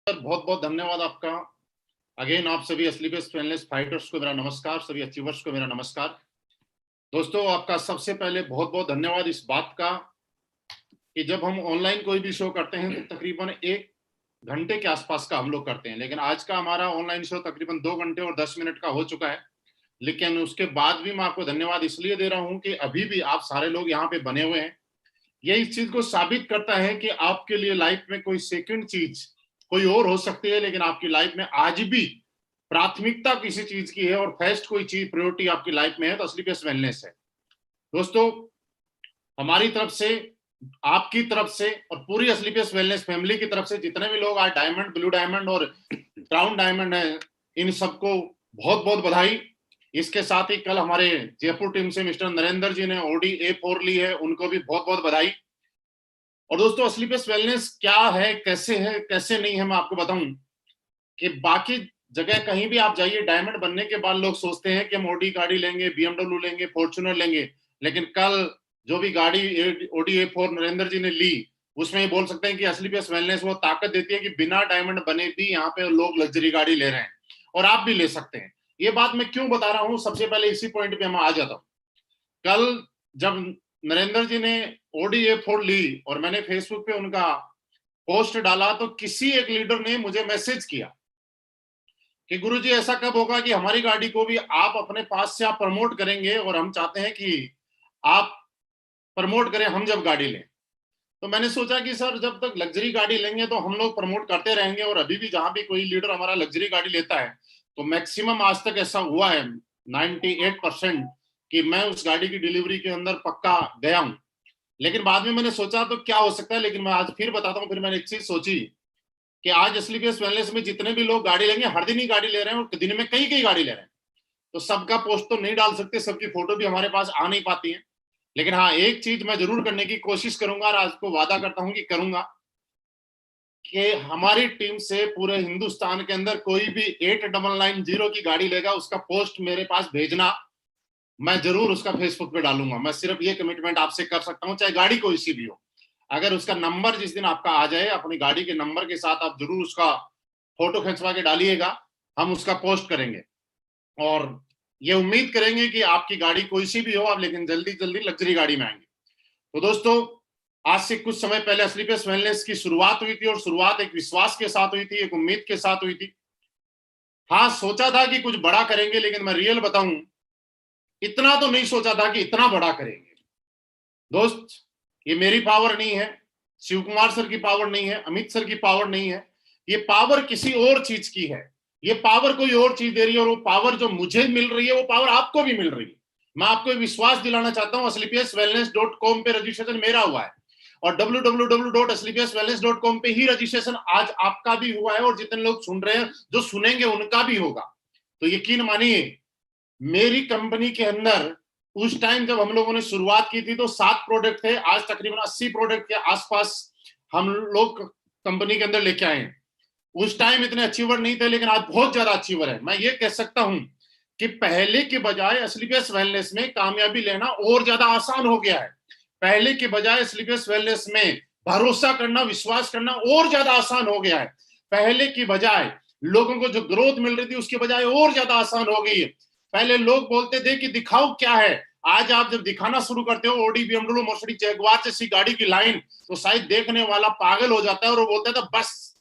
Sir बहुत बहुत धन्यवाद आपका। अगेन आप सभी असली बेस्ट वेलनेस फाइटर्स को मेरा नमस्कार, सभी अचीवर्स को मेरा नमस्कार। दोस्तों आपका सबसे पहले बहुत बहुत धन्यवाद इस बात का कि जब हम ऑनलाइन कोई भी शो करते हैं तो तकरीबन 1 घंटे के आसपास का हम लोग करते हैं, लेकिन आज का हमारा ऑनलाइन शो तकरीबन 2 घंटे और 10 मिनट का हो चुका है। लेकिन उसके बाद भी मैं आपको धन्यवाद इसलिए दे रहा हूं कि अभी भी आप सारे लोग यहाँ पे बने हुए हैं। ये इस चीज को साबित करता है कि आपके लिए लाइफ में कोई सेकंड चीज कोई और हो सकती है, लेकिन आपकी लाइफ में आज भी प्राथमिकता किसी चीज की है और फर्स्ट कोई चीज प्रायोरिटी आपकी लाइफ में है तो असली बेस्ट वेलनेस है। दोस्तों हमारी तरफ से, आपकी तरफ से और पूरी असली बेस्ट वेलनेस फैमिली की तरफ से जितने भी लोग आज डायमंड, ब्लू डायमंड और क्राउन डायमंड है, इन सबको बहुत बहुत बधाई। इसके साथ ही कल हमारे जयपुर टीम से मिस्टर नरेंद्र जी ने ओडी A4 ली है, उनको भी बहुत बहुत बधाई। और दोस्तों असली बेस्ट वेलनेस क्या है, कैसे नहीं है, मैं आपको बताऊं कि बाकी जगह कहीं भी आप जाइए, डायमंड बनने के बाद लोग सोचते हैं कि हम ओडी गाड़ी लेंगे, BMW लेंगे, फॉर्च्यूनर लेंगे, लेकिन कल जो भी गाड़ी ओडी A4 नरेंद्र जी ने ली, उसमें बोल सकते हैं कि असली बेस्ट वेलनेस वो ताकत देती है कि बिना डायमंड बने भी यहाँ पे लोग लग्जरी गाड़ी ले रहे हैं और आप भी ले सकते हैं। ये बात मैं क्यों बता रहा हूं, सबसे पहले इसी पॉइंट पे मैं आ जाता हूं। कल जब नरेंद्र जी ने ओडी A4 ली और मैंने फेसबुक पे उनका पोस्ट डाला तो किसी एक लीडर ने मुझे मैसेज किया कि गुरुजी ऐसा कब होगा कि हमारी गाड़ी को भी आप अपने पास से आप प्रमोट करेंगे, और हम चाहते हैं कि आप प्रमोट करें हम जब गाड़ी लें। तो मैंने सोचा कि सर जब तक लग्जरी गाड़ी लेंगे तो हम लोग प्रमोट करते रहेंगे, और अभी भी जहां भी कोई लीडर हमारा लग्जरी गाड़ी लेता है तो मैक्सिमम आज तक ऐसा हुआ है 98% कि मैं उस गाड़ी की डिलीवरी के अंदर पक्का गया हूं। लेकिन बाद में मैंने सोचा तो क्या हो सकता है, लेकिन मैं आज फिर बताता हूँ। फिर मैंने एक चीज सोची कि आज असली बेस्ट वेलनेस में जितने भी लोग गाड़ी लेंगे, हर दिन ही गाड़ी ले रहे हैं और दिन में कई कई गाड़ी ले रहे हैं, तो सबका पोस्ट तो नहीं डाल सकते, सबकी फोटो भी हमारे पास आ नहीं पाती है। लेकिन हाँ, एक चीज मैं जरूर करने की कोशिश करूंगा और आज को वादा करता हूं कि करूंगा कि हमारी टीम से पूरे हिंदुस्तान के अंदर कोई भी 8990 की गाड़ी लेगा, उसका पोस्ट मेरे पास भेजना, मैं जरूर उसका फेसबुक पे डालूंगा। मैं सिर्फ ये कमिटमेंट आपसे कर सकता हूं, चाहे गाड़ी कोई सी भी हो। अगर उसका नंबर जिस दिन आपका आ जाए, अपनी गाड़ी के नंबर के साथ आप जरूर उसका फोटो खिंचवा के डालिएगा, हम उसका पोस्ट करेंगे और ये उम्मीद करेंगे कि आपकी गाड़ी कोई सी भी हो आप, लेकिन जल्दी जल्दी लग्जरी गाड़ी में आएंगे। तो दोस्तों आज से कुछ समय पहले असली बेस्ट वेलनेस की शुरुआत हुई थी, और शुरुआत एक विश्वास के साथ हुई थी, एक उम्मीद के साथ हुई थी। हाँ, सोचा था कि कुछ बड़ा करेंगे, लेकिन मैं रियल बताऊं, इतना तो नहीं सोचा था कि इतना बड़ा करेंगे। दोस्त ये मेरी पावर नहीं है, शिव कुमार सर की पावर नहीं है, अमित सर की पावर नहीं है, ये पावर किसी और चीज की है। ये पावर कोई और चीज दे रही है, और वो पावर जो मुझे मिल रही है वो पावर आपको भी मिल रही है। मैं आपको विश्वास दिलाना चाहता हूं, asleepswellness.com पे रजिस्ट्रेशन मेरा हुआ है और www.asleepswellness.com पे ही रजिस्ट्रेशन आज आपका भी हुआ है, और जितने लोग सुन रहे हैं, जो सुनेंगे उनका भी होगा। तो यकीन मानिए, मेरी कंपनी के अंदर उस टाइम जब हम लोगों ने शुरुआत की थी तो 7 प्रोडक्ट थे, आज तकरीबन 80 प्रोडक्ट के आसपास हम लोग कंपनी के अंदर लेके आए हैं। उस टाइम इतने अचीवर नहीं थे, लेकिन आज बहुत ज्यादा अचीवर है। मैं ये कह सकता हूं कि पहले के बजाय असली बेस्ट वेलनेस में कामयाबी लेना और ज्यादा आसान हो गया है। पहले के बजाय असली बेस्ट वेलनेस में भरोसा करना, विश्वास करना और ज्यादा आसान हो गया है। पहले की बजाय लोगों को जो ग्रोथ मिल रही थी उसके बजाय और ज्यादा आसान हो गई है। पहले लोग बोलते थे कि दिखाओ क्या है, आज आप जब दिखाना शुरू करते हो ओडी, BMW, मर्सिडीज, जैगुआर जैसी गाड़ी की लाइन, तो शायद देखने वाला पागल हो जाता है और वो बोलता था बस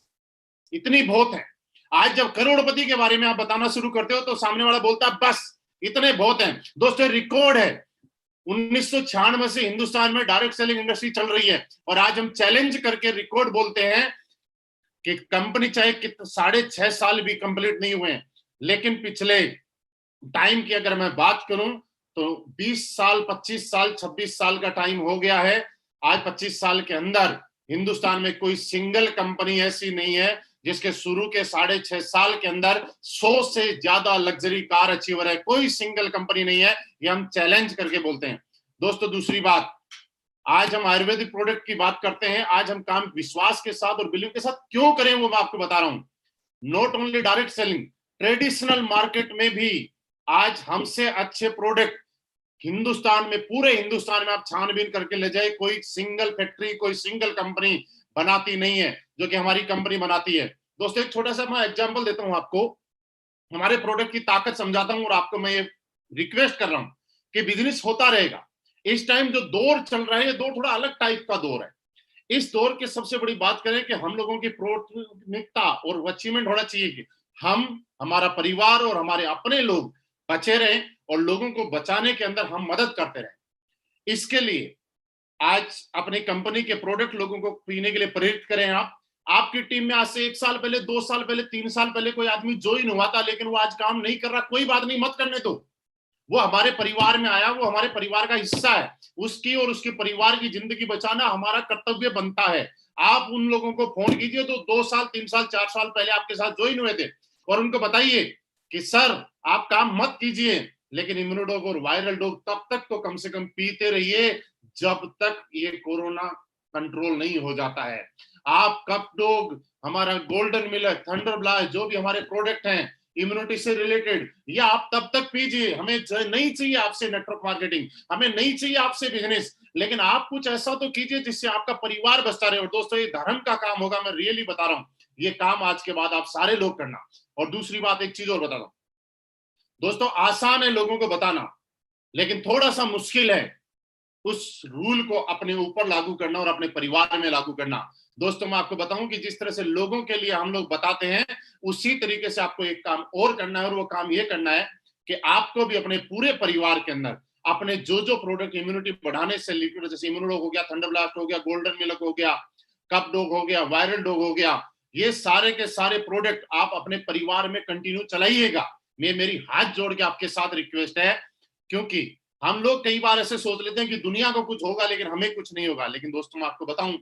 इतनी बहुत है। आज जब करोड़पति के बारे में आप बताना शुरू करते हो तो सामने वाला बोलता है बस इतने बहुत हैं। दोस्तों रिकॉर्ड है, 1996 से हिंदुस्तान में डायरेक्ट सेलिंग इंडस्ट्री चल रही है, और आज हम चैलेंज करके रिकॉर्ड बोलते हैं कि कंपनी चाहे 6.5 साल भी कंप्लीट नहीं हुए, लेकिन पिछले टाइम की अगर मैं बात करूं तो 20 साल, 25 साल, 26 साल का टाइम हो गया है। आज 25 साल के अंदर हिंदुस्तान में कोई सिंगल कंपनी ऐसी नहीं है जिसके शुरू के 6.5 साल के अंदर 100 से ज्यादा लग्जरी कार अचीवर है। कोई सिंगल कंपनी नहीं है, ये हम चैलेंज करके बोलते हैं। दोस्तों दूसरी बात, आज हम आयुर्वेदिक प्रोडक्ट की बात करते हैं। आज हम काम विश्वास के साथ और बिलीव के साथ क्यों करें वो मैं आपको बता रहा हूं। Not only direct selling, traditional market में भी आज हमसे अच्छे प्रोडक्ट हिंदुस्तान में, पूरे हिंदुस्तान में आप छानबीन करके ले जाए, कोई सिंगल फैक्ट्री, कोई सिंगल कंपनी बनाती नहीं है जो कि हमारी कंपनी बनाती है। दोस्तों एक छोटा सा मैं एग्जांपल देता हूं आपको, हमारे प्रोडक्ट की ताकत समझाता हूं और आपको मैं ये रिक्वेस्ट कर रहा हूं कि बिजनेस होता रहेगा। इस टाइम जो दौर चल रहा है ये दौर थोड़ा अलग टाइप का दौर है। इस दौर की सबसे बड़ी बात करें कि हम लोगों की प्राथमिकता और अचीवमेंट होना चाहिए कि हम, हमारा परिवार और हमारे अपने लोग बचे रहें और लोगों को बचाने के अंदर हम मदद करते रहें। इसके लिए आज अपनी कंपनी के प्रोडक्ट लोगों को पीने के लिए प्रेरित करें। आप, आपकी टीम में आज से 1 साल पहले, 2 साल पहले, 3 साल पहले कोई आदमी ज्वाइन हुआ था लेकिन वो आज काम नहीं कर रहा, कोई बात नहीं, मत करने दो। वो हमारे परिवार में आया, वो हमारे परिवार का हिस्सा है। उसकी और उसके परिवार की जिंदगी बचाना हमारा कर्तव्य बनता है। आप उन लोगों को फोन कीजिए तो 2 साल, 3 साल, 4 साल पहले आपके साथ ज्वाइन हुए थे और उनको बताइए कि सर आप काम मत कीजिए, लेकिन इम्यूनोडोग और वायरल डोग तब तक तो कम से कम पीते रहिए जब तक ये कोरोना कंट्रोल नहीं हो जाता है। आप कप डोग, हमारा गोल्डन मिलर, थंडर ब्लास्ट, जो भी हमारे प्रोडक्ट हैं इम्यूनिटी से रिलेटेड, ये आप तब तक पीजिए। हमें नहीं चाहिए आपसे नेटवर्क मार्केटिंग, हमें नहीं चाहिए आपसे बिजनेस, लेकिन आप कुछ ऐसा तो कीजिए जिससे आपका परिवार बचता रहे। और दोस्तों ये धर्म का काम होगा, मैं रियली बता रहा हूं, ये काम आज के बाद आप सारे लोग करना। और दूसरी बात, एक चीज और बता दो दोस्तों, आसान है लोगों को बताना, लेकिन थोड़ा सा मुश्किल है उस रूल को अपने ऊपर लागू करना और अपने परिवार में लागू करना। दोस्तों मैं आपको बताऊं कि जिस तरह से लोगों के लिए हम लोग बताते हैं, उसी तरीके से आपको एक काम और करना है, और वो काम ये करना है कि आपको भी अपने पूरे परिवार के अंदर अपने जो जो प्रोडक्ट इम्यूनिटी बढ़ाने से लिक्विड, जैसे इम्यूनोडोग हो गया, थंडर ब्लास्ट हो गया, गोल्डन मिल्क हो गया, कप डोग हो गया, वायरल डोग हो गया, ये सारे के सारे प्रोडक्ट आप अपने परिवार में कंटिन्यू चलाइएगा। मेरी हाथ जोड़ के आपके साथ रिक्वेस्ट है, क्योंकि हम लोग कई बार ऐसे सोच लेते हैं कि दुनिया को कुछ होगा लेकिन हमें कुछ नहीं होगा। लेकिन दोस्तों मैं आपको बताऊं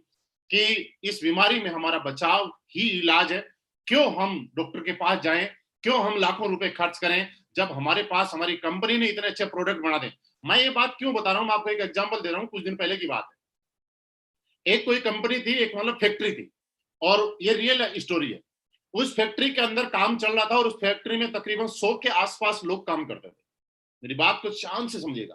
कि इस बीमारी में हमारा बचाव ही इलाज है। क्यों हम डॉक्टर के पास जाएं, क्यों हम लाखों रुपए खर्च करें जब हमारे पास हमारी कंपनी ने इतने अच्छे प्रोडक्ट बना दे। मैं ये बात क्यों बता रहा हूं, मैं आपको एक एग्जांपल दे रहा हूं। कुछ दिन पहले की बात है, एक कोई कंपनी थी, एक मतलब फैक्ट्री थी, और ये रियल स्टोरी है। उस फैक्ट्री के अंदर काम चल रहा था और उस फैक्ट्री में तकरीबन 100 के आसपास लोग काम करते थे। मेरी बात को शान से समझिएगा।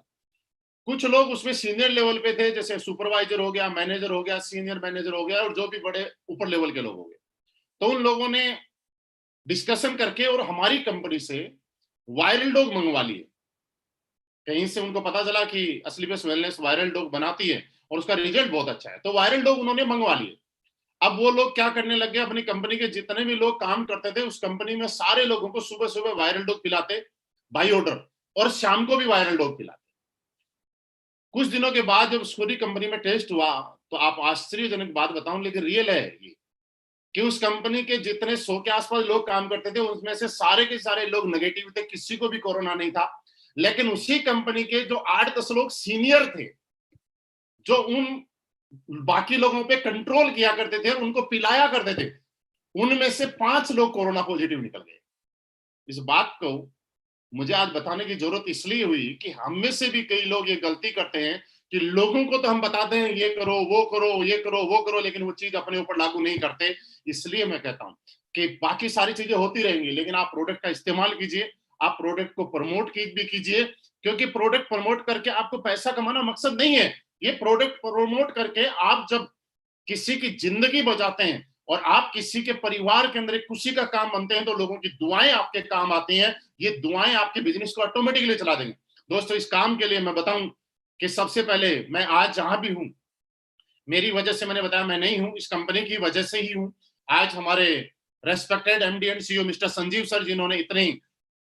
कुछ लोग उसमें सीनियर लेवल पे थे, जैसे सुपरवाइजर हो गया, मैनेजर हो गया, सीनियर मैनेजर हो गया, और जो भी बड़े ऊपर लेवल के लोग हो गए। तो उन लोगों ने डिस्कशन करके और हमारी कंपनी से वायरल डॉग मंगवा लिए। कहीं से उनको पता चला कि असली बेस्ट वेलनेस वायरल डॉग बनाती है और उसका रिजल्ट बहुत अच्छा है, तो वायरल डॉग उन्होंने मंगवा लिए। अब वो लोग क्या करने लग गए, अपनी कंपनी के जितने भी लोग काम करते थे उस कंपनी में सारे लोगों को सुबह सुबह वायरल डॉग पिलाते बाई ऑर्डर, और शाम को भी वायरल डॉग पिलाते। कुछ दिनों के बाद जब पूरी कंपनी में टेस्ट हुआ, तो आप आश्चर्यजनक बात बताऊं लेकिन रियल है ये, कि उस कंपनी के जितने 100 के आसपास लोग काम करते थे उसमें से सारे के सारे लोग नेगेटिव थे, किसी को भी कोरोना नहीं था। लेकिन उसी कंपनी के जो 8-10 लोग सीनियर थे, जो उन बाकी लोगों पे कंट्रोल किया करते थे, उनको पिलाया करते थे, उनमें से 5 लोग कोरोना पॉजिटिव निकल गए। इस बात को मुझे आज बताने की जरूरत इसलिए हुई कि हम में से भी कई लोग ये गलती करते हैं कि लोगों को तो हम बताते हैं ये करो, वो करो, ये करो, वो करो, लेकिन वो चीज अपने ऊपर लागू नहीं करते। इसलिए मैं कहता हूं कि बाकी सारी चीजें होती रहेंगी, लेकिन आप प्रोडक्ट का इस्तेमाल कीजिए, आप प्रोडक्ट को प्रमोट भी कीजिए, क्योंकि प्रोडक्ट प्रमोट करके आपको पैसा कमाना मकसद नहीं है। ये प्रोडक्ट प्रमोट करके आप जब किसी की जिंदगी बचाते हैं और आप किसी के परिवार के अंदर एक खुशी का काम बनते हैं, तो लोगों की दुआएं आपके काम आती हैं। ये दुआएं आपके बिजनेस को ऑटोमेटिकली चला देंगे। दोस्तों इस काम के लिए मैं बताऊं कि सबसे पहले मैं आज जहां भी हूं, मेरी वजह से, मैंने बताया मैं नहीं हूं, इस कंपनी की वजह से ही हूं। आज हमारे respected MD and CEO mister Sanjeev sir, जिन्होंने इतनी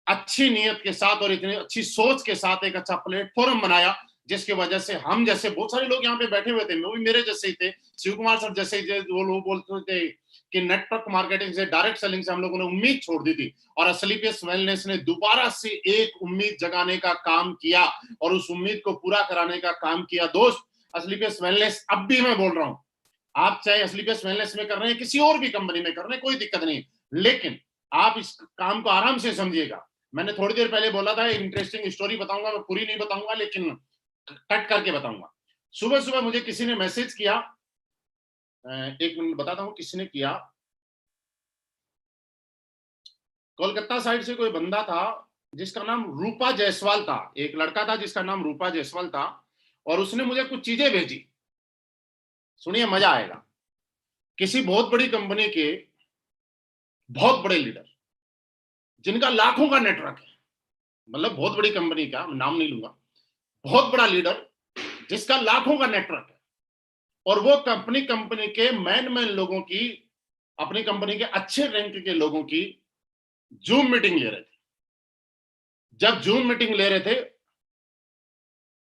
अच्छी नीयत के साथ और इतनी अच्छी सोच के साथ एक अच्छा प्लेटफॉर्म बनाया, जिसकी वजह से हम जैसे बहुत सारे लोग यहाँ पे बैठे हुए थे, वो भी मेरे जैसे ही थे, शिव कुमार सर जैसे ही वो लोग बोलते थे कि नेटवर्क मार्केटिंग से, डायरेक्ट सेलिंग से हम लोगों ने उम्मीद छोड़ दी थी, और असलीपियस वेलनेस ने दोबारा से एक उम्मीद जगाने का काम किया और उस उम्मीद को पूरा कराने का काम किया। दोस्त असलीपियस वेलनेस, अब भी मैं बोल रहा हूँ, आप चाहे असलीपियस वेलनेस में कर रहे हैं, किसी और भी कंपनी में कर रहे हैं, कोई दिक्कत नहीं, लेकिन आप इस काम को आराम से समझिएगा। मैंने थोड़ी देर पहले बोला था इंटरेस्टिंग स्टोरी बताऊंगा, मैं पूरी नहीं बताऊंगा लेकिन कट करके बताऊंगा। सुबह सुबह मुझे किसी ने मैसेज किया, एक मिनट बताता हूं किसी ने किया। कोलकाता साइड से कोई बंदा था जिसका नाम रूपा जायसवाल था, एक लड़का था जिसका नाम रूपा जायसवाल था, और उसने मुझे कुछ चीजें भेजी, सुनिए मजा आएगा। किसी बहुत बड़ी कंपनी के बहुत बड़े लीडर जिनका लाखों का नेटवर्क है, मतलब बहुत बड़ी कंपनी का नाम नहीं लूंगा, बहुत बड़ा लीडर जिसका लाखों का नेटवर्क है, और वो कंपनी के मैन लोगों की, अपनी कंपनी के अच्छे रैंक के लोगों की जूम मीटिंग ले रहे थे। जब जूम मीटिंग ले रहे थे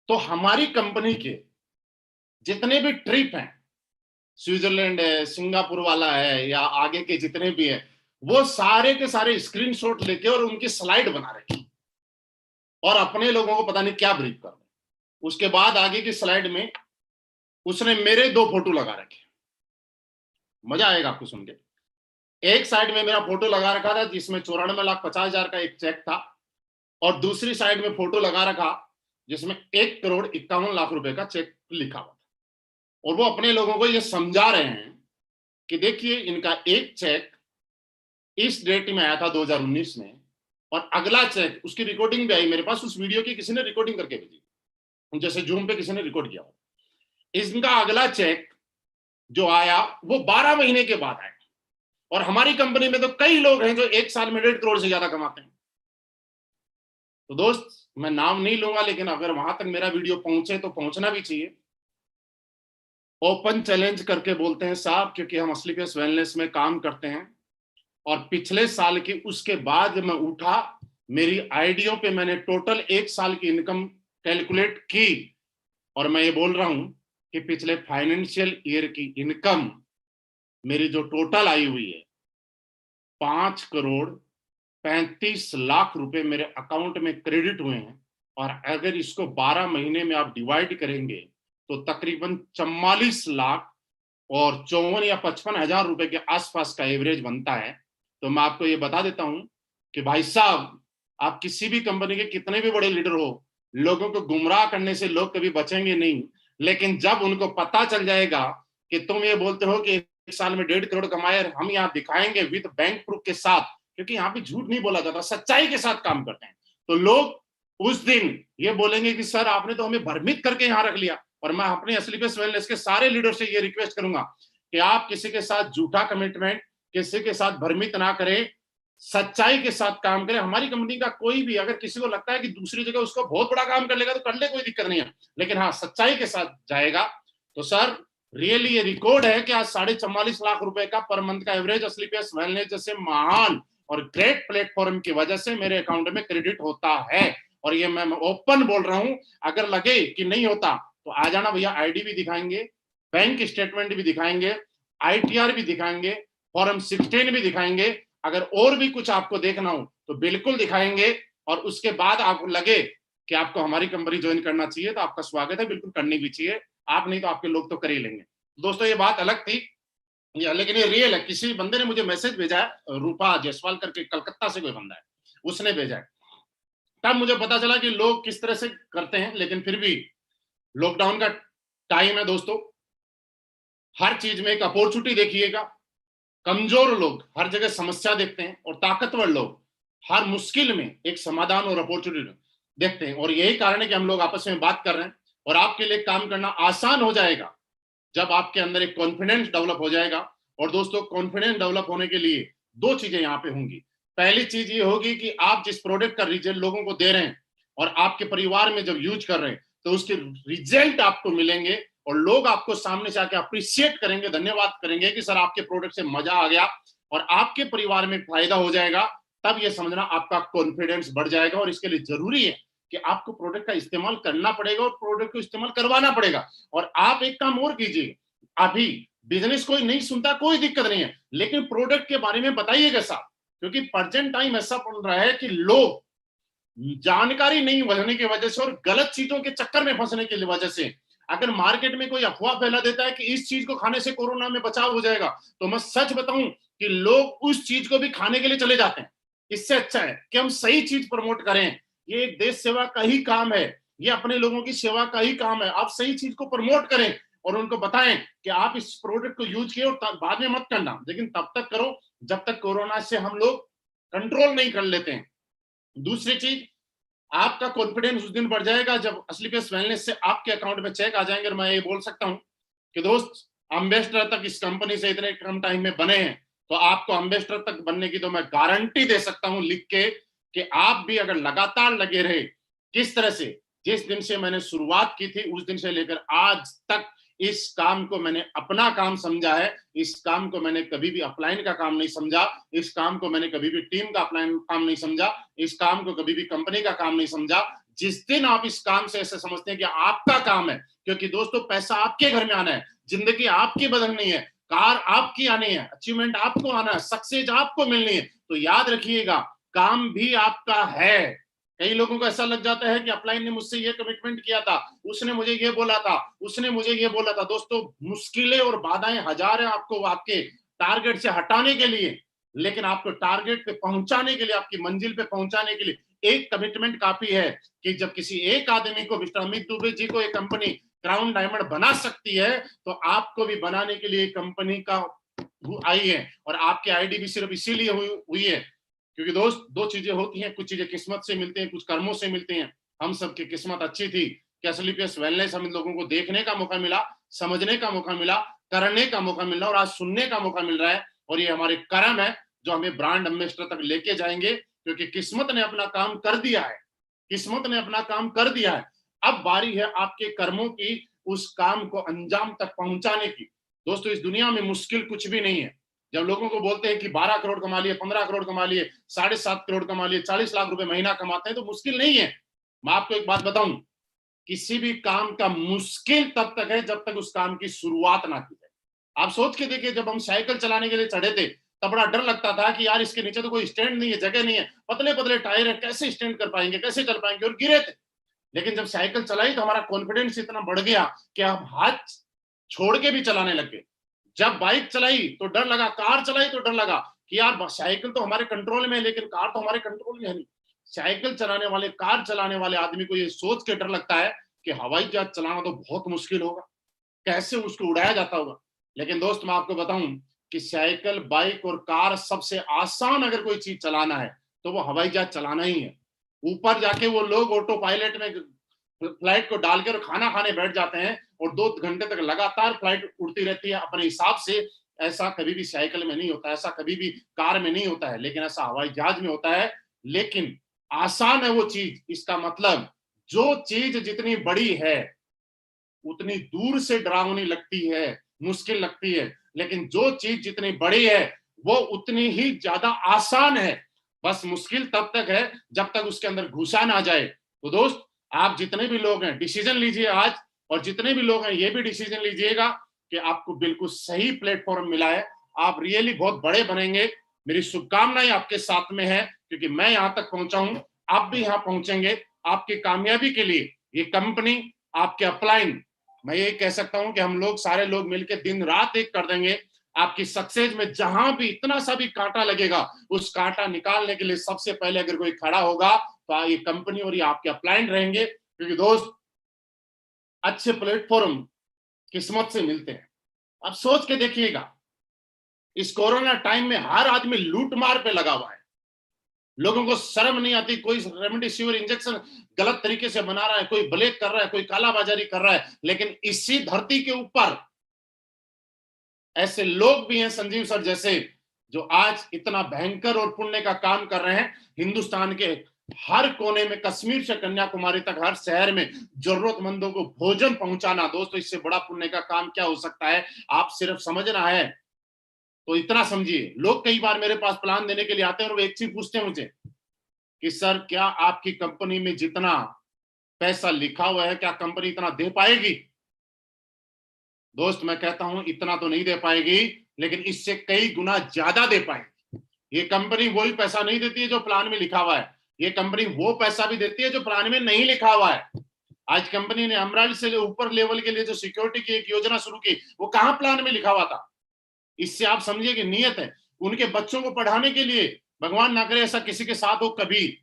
तो हमारी कंपनी के जितने भी ट्रिप हैं, स्विट्जरलैंड है, सिंगापुर वाला है, या आगे के जितने भी हैं, वो सारे के सारे स्क्रीनशॉट लेके और उनकी स्लाइड बना रहे और अपने लोगों को पता नहीं क्या ब्रीफ कर रहे। उसके बाद आगे की स्लाइड में उसने मेरे 2 फोटो लगा रखे। मजा आएगा आपको सुन के। एक साइड में मेरा फोटो लगा रखा था जिसमें 94,50,000 का एक चेक था, और दूसरी साइड में फोटो लगा रखा जिसमें 1,51,00,000 रुपए का चेक लिखा हुआ था। और वो अपने लोगों को ये समझा रहे हैं कि देखिए, इनका एक चेक इस डेट में आया था 2019 में, और अगला चेक, उसकी रिकॉर्डिंग भी आई मेरे पास, उस वीडियो की किसी ने रिकॉर्डिंग करके भेजी, जैसे जूम पे किसी ने रिकॉर्ड किया हो। इनका अगला चेक जो आया वो 12 महीने के बाद आया, और हमारी कंपनी में तो कई लोग हैं जो एक साल में 1.5 करोड़ से ज्यादा कमाते हैं। तो दोस्त, मैं नाम नहीं लूंगा, लेकिन अगर वहां तक मेरा वीडियो पहुंचे तो पहुंचना भी चाहिए। ओपन चैलेंज करके बोलते हैं साहब, क्योंकि हम असलीपेस वेलनेस में काम करते हैं, और पिछले साल की, उसके बाद मैं उठा, मेरी आईडियो पे मैंने टोटल 1 साल की इनकम कैलकुलेट की, और मैं ये बोल रहा हूं कि पिछले फाइनेंशियल ईयर की इनकम मेरी जो टोटल आई हुई है, 5,35,00,000 रुपए मेरे अकाउंट में क्रेडिट हुए हैं। और अगर इसको 12 महीने में आप डिवाइड करेंगे तो तकरीबन 44 लाख और 54 या 55 हजार रुपए के आसपास का एवरेज बनता है। तो मैं आपको ये बता देता हूं कि भाई साहब, आप किसी भी कंपनी के कितने भी बड़े लीडर हो, लोगों को गुमराह करने से लोग कभी बचेंगे नहीं। लेकिन जब उनको पता चल जाएगा कि तुम ये बोलते हो कि 1 साल में 1.5 करोड़ कमाए, हम यहाँ दिखाएंगे विद बैंक प्रूफ के साथ, क्योंकि यहाँ पे झूठ नहीं बोला जाता, सच्चाई के साथ काम करते हैं, तो लोग उस दिन ये बोलेंगे कि सर आपने तो हमें भ्रमित करके यहाँ रख लिया। और मैं अपने असलीपेस वेलनेस के सारे लीडर से ये रिक्वेस्ट करूंगा कि आप किसी के साथ झूठा कमिटमेंट, किसी के साथ भ्रमित ना करें, सच्चाई के साथ काम करें। हमारी कंपनी का कोई भी, अगर किसी को लगता है कि दूसरी जगह उसको बहुत बड़ा काम कर लेगा तो कर ले, कोई दिक्कत नहीं है, लेकिन हाँ, सच्चाई के साथ जाएगा। तो सर, रियली ये रिकॉर्ड है कि आज 44.5 लाख रुपए का पर मंथ का एवरेज असलीपेस वेलनेस जैसे महान और ग्रेट प्लेटफॉर्म की वजह से मेरे अकाउंट में क्रेडिट होता है। और ये मैं ओपन बोल रहा हूं, अगर लगे कि नहीं होता तो आ जाना भैया, आईडी भी दिखाएंगे, बैंक स्टेटमेंट भी दिखाएंगे, आईटीआर भी दिखाएंगे, फॉर्म 16 भी दिखाएंगे। अगर और भी कुछ आपको देखना हो तो बिल्कुल दिखाएंगे, और उसके बाद आपको लगे कि आपको हमारी कंपनी ज्वाइन करना चाहिए तो आपका स्वागत है, बिल्कुल करनी भी चाहिए। आप नहीं तो आपके लोग तो कर ही लेंगे। दोस्तों, ये बात अलग थी, लेकिन ये रियल है। किसी बंदे ने मुझे मैसेज भेजा है, रूपा जायसवाल करके, कलकत्ता से कोई बंदा है, उसने भेजा है। तब मुझे पता चला कि लोग किस तरह से करते हैं। लेकिन फिर भी लॉकडाउन का टाइम है दोस्तों, हर चीज में एक अपॉर्चुनिटी देखिएगा। कमजोर लोग हर जगह समस्या देखते हैं, और ताकतवर लोग हर मुश्किल में एक समाधान और अपॉर्चुनिटी देखते हैं। और यही कारण है कि हम लोग आपस में बात कर रहे हैं, और आपके लिए काम करना आसान हो जाएगा जब आपके अंदर एक कॉन्फिडेंस डेवलप हो जाएगा। और दोस्तों, कॉन्फिडेंस डेवलप होने के लिए 2 चीजें यहाँ पे होंगी। पहली चीज ये होगी कि आप जिस प्रोडक्ट का रिजल्ट लोगों को दे रहे हैं, और आपके परिवार में जब यूज कर रहे हैं, तो उसके रिजल्ट आपको मिलेंगे, और लोग आपको सामने से आके अप्रिशिएट करेंगे, धन्यवाद करेंगे कि सर आपके प्रोडक्ट से मजा आ गया, और आपके परिवार में फायदा हो जाएगा। तब ये समझना आपका कॉन्फिडेंस बढ़ जाएगा। और इसके लिए जरूरी है कि आपको प्रोडक्ट का इस्तेमाल करना पड़ेगा, और प्रोडक्ट को इस्तेमाल करवाना पड़ेगा। और आप एक काम और कीजिए, अभी बिजनेस कोई नहीं सुनता, कोई दिक्कत नहीं है, लेकिन प्रोडक्ट के बारे में बताइएगा साहब, क्योंकि प्रेजेंट टाइम ऐसा पड़ रहा है कि लोग जानकारी नहीं होने की वजह से और गलत चीजों के चक्कर में फंसने की वजह से, अगर मार्केट में कोई अफवाह फैला देता है कि इस चीज को खाने से कोरोना में बचाव हो जाएगा, तो मैं सच बताऊं कि लोग उस चीज को भी खाने के लिए चले जाते हैं। इससे अच्छा है कि हम सही चीज प्रमोट करें। ये एक देश सेवा का ही काम है, ये अपने लोगों की सेवा का ही काम है। आप सही चीज को प्रमोट करें और उनको बताएं कि आप इस प्रोडक्ट को यूज किए, और बाद में मत करना, लेकिन तब तक करो जब तक कोरोना से हम लोग कंट्रोल नहीं कर लेते हैं। दूसरी चीज, आपका कॉन्फिडेंस उस दिन बढ़ जाएगा जब असलीपेस वेलनेस से आपके अकाउंट में चेक आ जाएंगे। और मैं ये बोल सकता हूं कि दोस्त, एम्बेसडर तक इस कंपनी से इतने कम टाइम में बने हैं, तो आपको एम्बेसडर तक बनने की तो मैं गारंटी दे सकता हूं लिख के कि आप भी अगर लगातार लगे रहे, किस तरह से जिस दिन से मैंने शुरुआत की थी उस दिन से लेकर आज तक इस काम को मैंने अपना काम समझा है। इस काम को मैंने कभी भी अपलाइन का काम नहीं समझा। इस काम को मैंने कभी भी टीम का अपलाइन काम नहीं समझा। इस काम को कभी भी कंपनी का काम नहीं समझा। जिस दिन आप इस काम से ऐसे समझते हैं कि आपका काम है, क्योंकि दोस्तों पैसा आपके घर में आना है, जिंदगी आपकी बदलनी है, कार आपकी आनी है, अचीवमेंट आपको आना है, सक्सेस आपको मिलनी है, तो याद रखिएगा काम भी आपका है। कई लोगों को ऐसा लग जाता है कि अपलाइन ने मुझसे ये कमिटमेंट किया था, उसने मुझे ये बोला था, उसने मुझे ये बोला था। दोस्तों मुश्किलें और बाधाएं हजार हैं आपको आपके टारगेट से हटाने के लिए, लेकिन आपको टारगेट पे पहुंचाने के लिए, आपकी मंजिल पे पहुंचाने के लिए एक कमिटमेंट काफी है कि जब किसी एक आदमी को, मिस्टर अमित दुबे जी को एक कंपनी क्राउन डायमंड बना सकती है, तो आपको भी बनाने के लिए कंपनी का आई है। और आपकी आईडी भी सिर्फ इसीलिए हुई है क्योंकि दोस्त दो चीजें होती हैं, कुछ चीजें किस्मत से मिलती हैं, कुछ कर्मों से मिलती हैं। हम सबकी किस्मत अच्छी थी कि एसलीपीएस वेलनेस हम लोगों को देखने का मौका मिला, समझने का मौका मिला, करने का मौका मिला और आज सुनने का मौका मिल रहा है। और ये हमारे कर्म है जो हमें ब्रांड एम्बेसडर तक लेके जाएंगे, क्योंकि किस्मत ने अपना काम कर दिया है। किस्मत ने अपना काम कर दिया है। अब बारी है आपके कर्मों की उस काम को अंजाम तक पहुंचाने की। दोस्तों इस दुनिया में मुश्किल कुछ भी नहीं है। जब लोगों को बोलते हैं कि 12 करोड़ कमा लिए, 15 करोड़ कमा लिए, 7.5 करोड़ कमा लिए, 40 लाख रुपए महीना कमाते हैं, तो मुश्किल नहीं है। मैं आपको एक बात बताऊं, किसी भी काम का मुश्किल तब तक है जब तक उस काम की शुरुआत ना की जाए। आप सोच के देखिए, जब हम साइकिल चलाने के लिए चढ़े थे तब बड़ा डर लगता था कि यार इसके नीचे तो कोई स्टैंड नहीं है, जगह नहीं है, पतले पतले टायर है, कैसे स्टैंड कर पाएंगे, कैसे चल पाएंगे, और गिरे थे। लेकिन जब साइकिल चलाई तो हमारा कॉन्फिडेंस इतना बढ़ गया कि हम हाथ छोड़ के भी चलाने लग गए। जब बाइक चलाई तो डर लगा, कार चलाई तो डर लगा कि यार साइकिल तो हमारे कंट्रोल में है लेकिन कार तो हमारे कंट्रोल में है नहीं। साइकिल चलाने वाले, कार चलाने वाले आदमी को ये सोच के डर लगता है कि हवाई जहाज चलाना तो बहुत मुश्किल होगा, कैसे उसको उड़ाया जाता होगा। लेकिन दोस्त मैं आपको बताऊं कि साइकिल, बाइक और कार सबसे आसान अगर कोई चीज चलाना है तो वो हवाई जहाज चलाना ही है। ऊपर जाके वो लोग ऑटो पायलट में फ्लाइट को डालकर खाना खाने बैठ जाते हैं और 2 घंटे तक लगातार फ्लाइट उड़ती रहती है अपने हिसाब से। ऐसा कभी भी साइकिल में नहीं होता, ऐसा कभी भी कार में नहीं होता है, लेकिन ऐसा हवाई जहाज में होता है। लेकिन आसान है वो चीज। इसका मतलब जो चीज जितनी बड़ी है उतनी दूर से डरावनी लगती है, मुश्किल लगती है, लेकिन जो चीज जितनी बड़ी है वो उतनी ही ज्यादा आसान है। बस मुश्किल तब तक है जब तक उसके अंदर घुसा ना जाए। तो दोस्त आप जितने भी लोग हैं डिसीजन लीजिए आज, और जितने भी लोग हैं ये भी डिसीजन लीजिएगा कि आपको बिल्कुल सही प्लेटफॉर्म मिला है, आप रियली बहुत बड़े बनेंगे। मेरी शुभकामनाएं आपके साथ में है, क्योंकि मैं यहां तक पहुंचा हूं, आप भी यहां पहुंचेंगे। आपकी कामयाबी के लिए ये कंपनी, आपके अपलाइन, मैं ये कह सकता हूं कि हम लोग सारे लोग मिलकर दिन रात एक कर देंगे। आपकी सक्सेस में जहां भी इतना सा भी कांटा लगेगा, उस कांटा निकालने के लिए सबसे पहले अगर कोई खड़ा होगा तो ये कंपनी और ये आपके अपलाइन रहेंगे। क्योंकि दोस्त अच्छे प्लेटफॉर्म किस्मत से मिलते हैं। आप सोच के देखिएगा, इस कोरोना टाइम में हर आदमी लूट मार पे लगा हुआ है। लोगों को शर्म नहीं आती, कोई रेमडेसिविर इंजेक्शन गलत तरीके से बना रहा है, कोई ब्लैक कर रहा है, कोई कालाबाजारी कर रहा है। लेकिन इसी धरती के ऊपर ऐसे लोग भी हैं, संजीव सर जैसे, जो आज इतना भयंकर और पुण्य का काम कर रहे हैं। हिंदुस्तान के हर कोने में, कश्मीर से कन्याकुमारी तक हर शहर में जरूरतमंदों को भोजन पहुंचाना। दोस्तों इससे बड़ा पुण्य का काम क्या हो सकता है? आप सिर्फ समझना है तो इतना समझिए। लोग कई बार मेरे पास प्लान देने के लिए आते हैं और वो एक चीज पूछते हैं मुझे कि सर क्या आपकी कंपनी में जितना पैसा लिखा हुआ है क्या कंपनी इतना दे पाएगी? दोस्त मैं कहता हूं इतना तो नहीं दे पाएगी, लेकिन इससे कई गुना ज्यादा दे पाएगी। ये कंपनी वही पैसा नहीं देती है जो प्लान में लिखा हुआ है, ये कंपनी वो पैसा भी देती है जो प्लान में नहीं लिखा हुआ है। आज कंपनी ने अमराल से जो ऊपर लेवल के लिए जो सिक्योरिटी की एक योजना शुरू की, वो कहां प्लान में लिखा हुआ था? इससे आप समझिए कि नियत है। उनके बच्चों को पढ़ाने के लिए, भगवान ना करे ऐसा किसी के साथ हो कभी,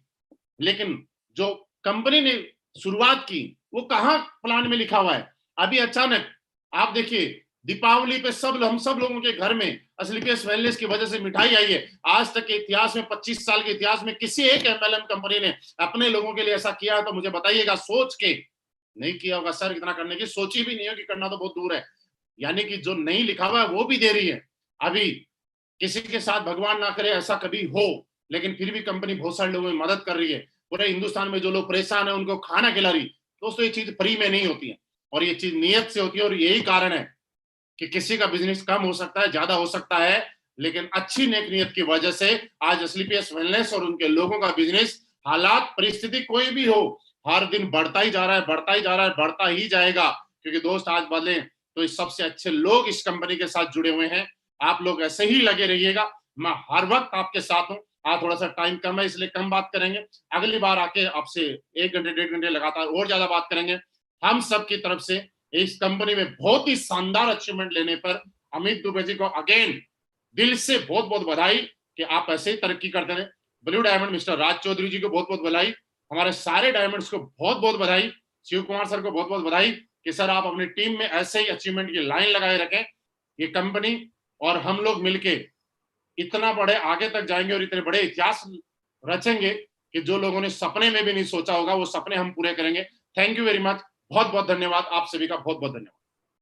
लेकिन जो कंपनी ने शुरुआत की वो कहां प्लान में लिखा हुआ है? अभी अचानक आप देखिए दीपावली पे हम सब लोगों के घर में एसलीपीएस वेलनेस की वजह से मिठाई आई है। आज तक के इतिहास में, 25 साल के इतिहास में किसी एक एमएलएम कंपनी ने अपने लोगों के लिए ऐसा किया तो मुझे बताइएगा। सोच के नहीं किया होगा सर, इतना करने की सोची भी नहीं है कि करना तो बहुत दूर है। यानी कि जो नहीं लिखा हुआ है वो भी दे रही है। अभी किसी के साथ भगवान ना करे ऐसा कभी हो, लेकिन फिर भी कंपनी बहुत सारे लोगों की मदद कर रही है। पूरे हिंदुस्तान में जो लोग परेशान है उनको खाना खिला रही। दोस्तों ये चीज फ्री में नहीं होती है, और ये चीज नियत से होती है, और यही कारण है कि किसी का बिजनेस कम हो सकता है, ज्यादा हो सकता है, लेकिन अच्छी नेक नियत की वजह से आज एस्क्लेपियस वेलनेस और उनके लोगों का बिजनेस, हालात परिस्थिति कोई भी हो, हर दिन बढ़ता ही जा रहा है, बढ़ता ही जा रहा है, बढ़ता ही जाएगा। क्योंकि दोस्त आज बदले तो इस सबसे अच्छे लोग इस कंपनी के साथ जुड़े हुए हैं। आप लोग ऐसे ही लगे रहिएगा, मैं हर वक्त आपके साथ हूं। आज थोड़ा सा टाइम कम है इसलिए कम बात करेंगे, अगली बार आके आपसे 1 घंटे 1.5 घंटे लगातार और ज्यादा बात करेंगे। हम सब की तरफ से इस कंपनी में बहुत ही शानदार अचीवमेंट लेने पर अमित दुबे जी को अगेन दिल से बहुत बहुत बधाई कि आप ऐसे ही तरक्की करते रहे। ब्लू डायमंड मिस्टर राज चौधरी जी को बहुत बहुत बधाई, हमारे सारे डायमंड्स को बहुत बहुत बधाई, शिव कुमार सर को बहुत बहुत बधाई कि सर आप अपनी टीम में ऐसे ही अचीवमेंट की लाइन लगाए रखें। ये कंपनी और हम लोग मिलके इतना बड़े आगे तक जाएंगे और इतने बड़े इतिहास रचेंगे कि जो लोगों ने सपने में भी नहीं सोचा होगा वो सपने हम पूरे करेंगे। थैंक यू वेरी मच, बहुत बहुत धन्यवाद, आप सभी का बहुत बहुत धन्यवाद।